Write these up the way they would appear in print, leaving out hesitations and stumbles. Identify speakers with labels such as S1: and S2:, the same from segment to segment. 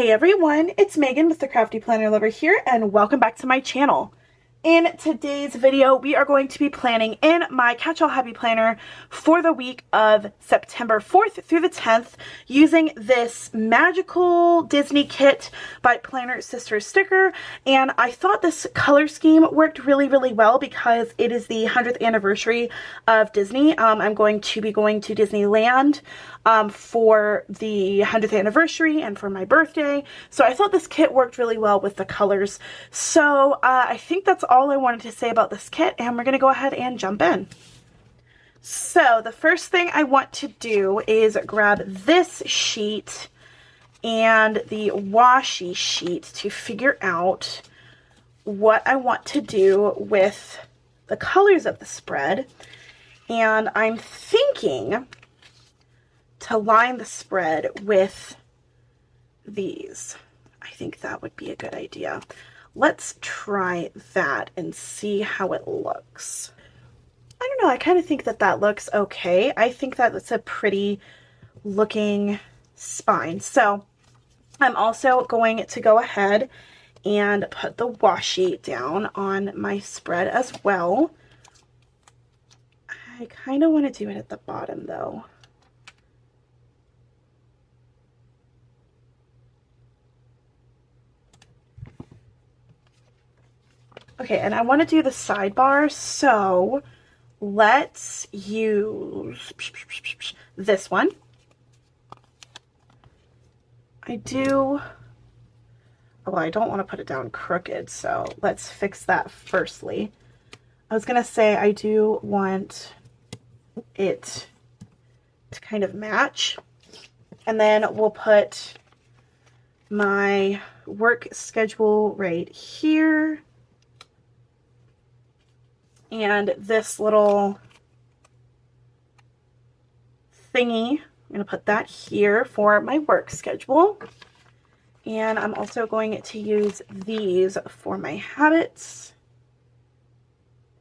S1: Hey everyone, it's Megan with the Crafty Planner Lover here, and welcome back to my channel. In today's video, we are going to be planning in my Catch-All Happy Planner for the week of September 4th through the 10th using this magical Disney kit by PlannerSisterSticker. And I thought this color scheme worked really well because it is the 100th anniversary of Disney. I'm going to be going to Disneyland for the 100th anniversary and for my birthday. So I thought this kit worked really well with the colors. So I think that's all I wanted to say about this kit, and we're going to go ahead and jump in. So the first thing I want to do is grab this sheet and the washi sheet to figure out what I want to do with the colors of the spread. And I'm thinking to line the spread with these. I think that would be a good idea. Let's try that and see how it looks. I don't know, I kind of think that that looks okay. I think that it's a pretty looking spine. So I'm also going to go ahead and put the washi down on my spread as well. I kind of want to do it at the bottom though. Okay, and I want to do the sidebar, so let's use this one. I don't want to put it down crooked, so let's fix that firstly. I was going to say I do want it to kind of match, and then we'll put my work schedule right here. And this little thingy, I'm going to put that here for my work schedule. And I'm also going to use these for my habits.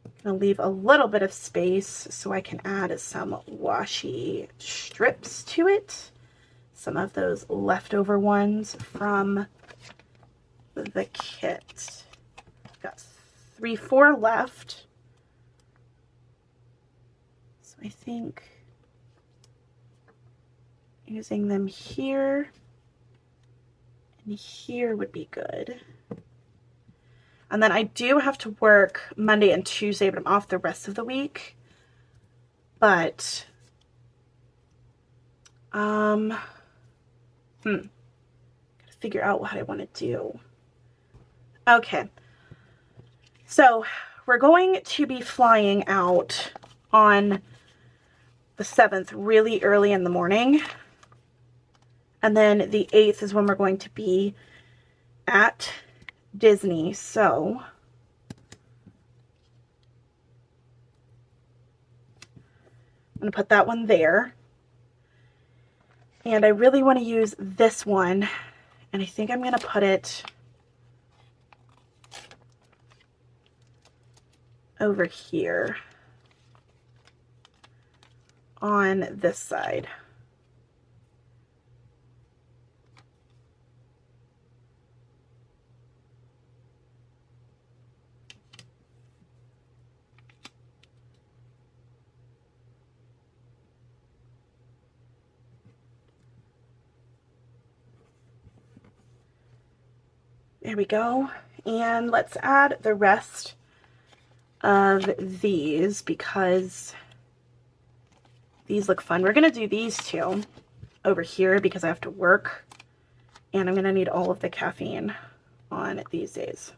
S1: I'm going to leave a little bit of space so I can add some washi strips to it. Some of those leftover ones from the kit. I've got 4 left. I think using them here and here would be good. And then I do have to work Monday and Tuesday, but I'm off the rest of the week. But gotta figure out what I want to do. Okay. So we're going to be flying out on the 7th really early in the morning, and then the 8th is when we're going to be at Disney. So I'm going to put that one there, and I really want to use this one, and I think I'm going to put it over here on this side. There we go. And let's add the rest of these because these look fun. We're going to do these two over here because I have to work, and I'm going to need all of the caffeine on these days.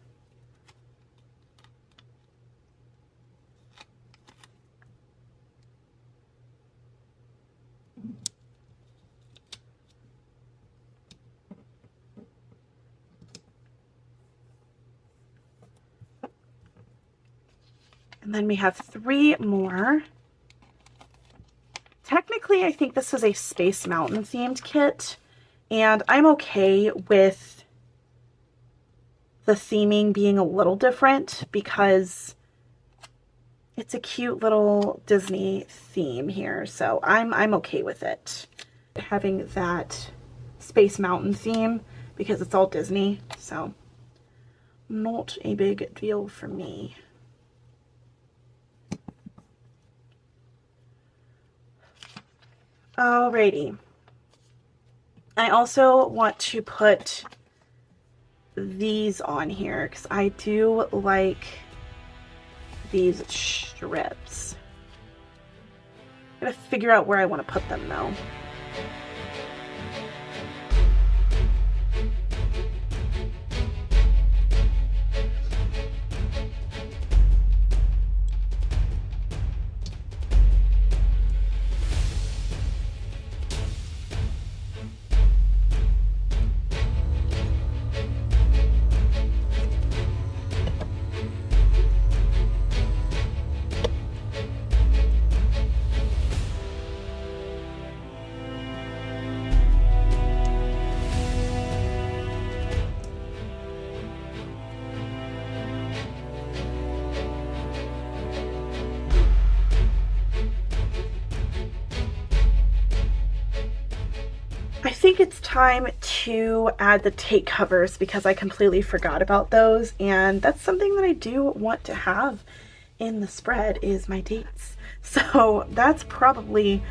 S1: And then we have 3 more. Technically, I think this is a Space Mountain themed kit, and I'm okay with the theming being a little different because it's a cute little Disney theme here, so I'm okay with it. Having that Space Mountain theme because it's all Disney, so not a big deal for me. Alrighty. I also want to put these on here because I do like these strips. I gotta figure out where I want to put them though. I think it's time to add the take covers because I completely forgot about those, and that's something that I do want to have in the spread is my dates. So that's probably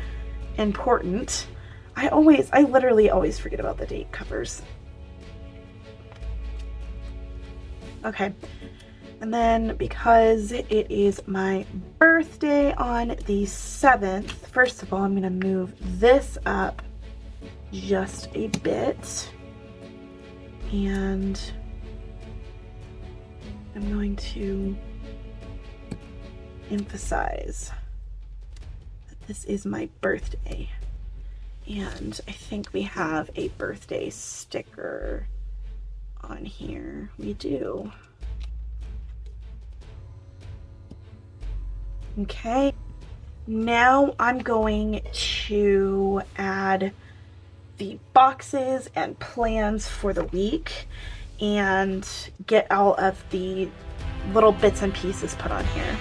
S1: important. I literally always forget about the date covers. Okay. And then because it is my birthday on the 7th, first of all, I'm going to move this up just a bit, and I'm going to emphasize that this is my birthday, and I think we have a birthday sticker on here. We do. Okay, now I'm going to add the boxes and plans for the week and get all of the little bits and pieces put on here.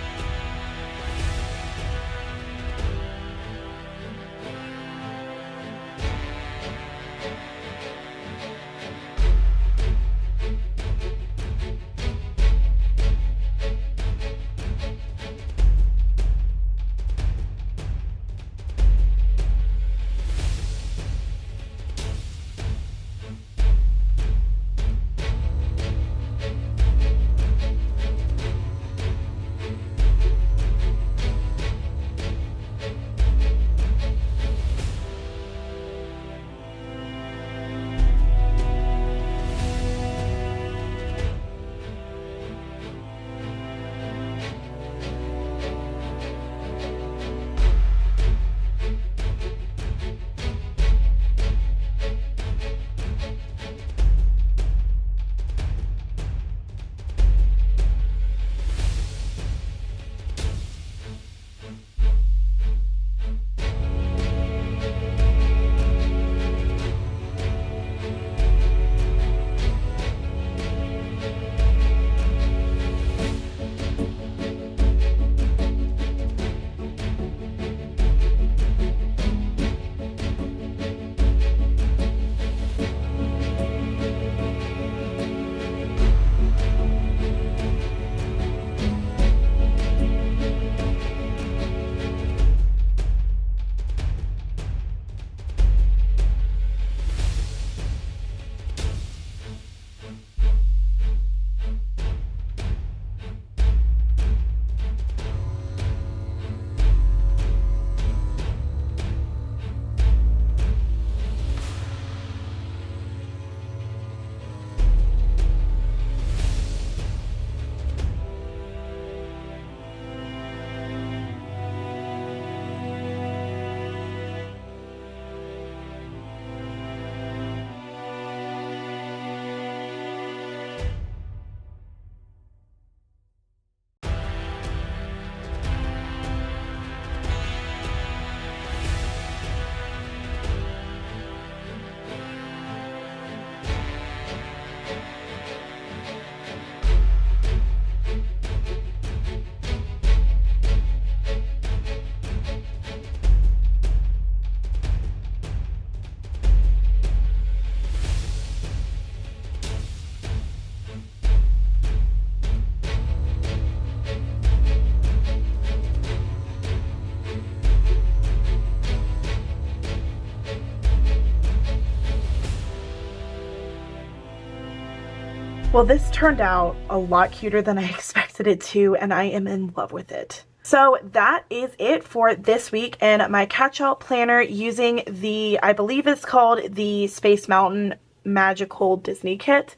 S1: Well, this turned out a lot cuter than I expected it to, and I am in love with it. So that is it for this week in my catch-all planner using the, I believe it's called the Space Mountain Magical Disney Kit.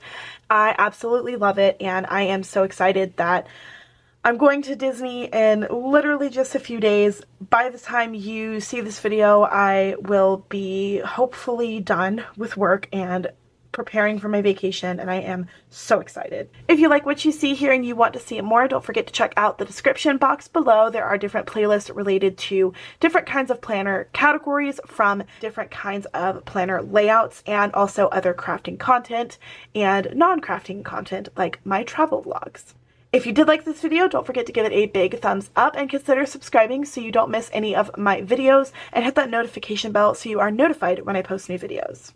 S1: I absolutely love it, and I am so excited that I'm going to Disney in literally just a few days. By the time you see this video, I will be hopefully done with work and preparing for my vacation, and I am so excited. If you like what you see here and you want to see more, don't forget to check out the description box below. There are different playlists related to different kinds of planner categories from different kinds of planner layouts, and also other crafting content and non-crafting content like my travel vlogs. If you did like this video, don't forget to give it a big thumbs up and consider subscribing so you don't miss any of my videos, and hit that notification bell so you are notified when I post new videos.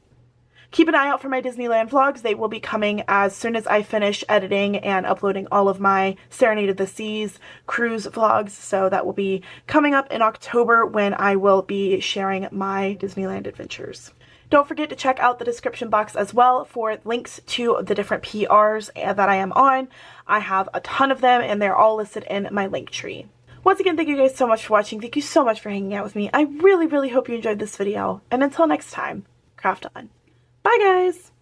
S1: Keep an eye out for my Disneyland vlogs. They will be coming as soon as I finish editing and uploading all of my Serenade of the Seas cruise vlogs. So that will be coming up in October when I will be sharing my Disneyland adventures. Don't forget to check out the description box as well for links to the different PRs that I am on. I have a ton of them and they're all listed in my link tree. Once again, thank you guys so much for watching. Thank you so much for hanging out with me. I really, really hope you enjoyed this video. And until next time, craft on. Bye guys!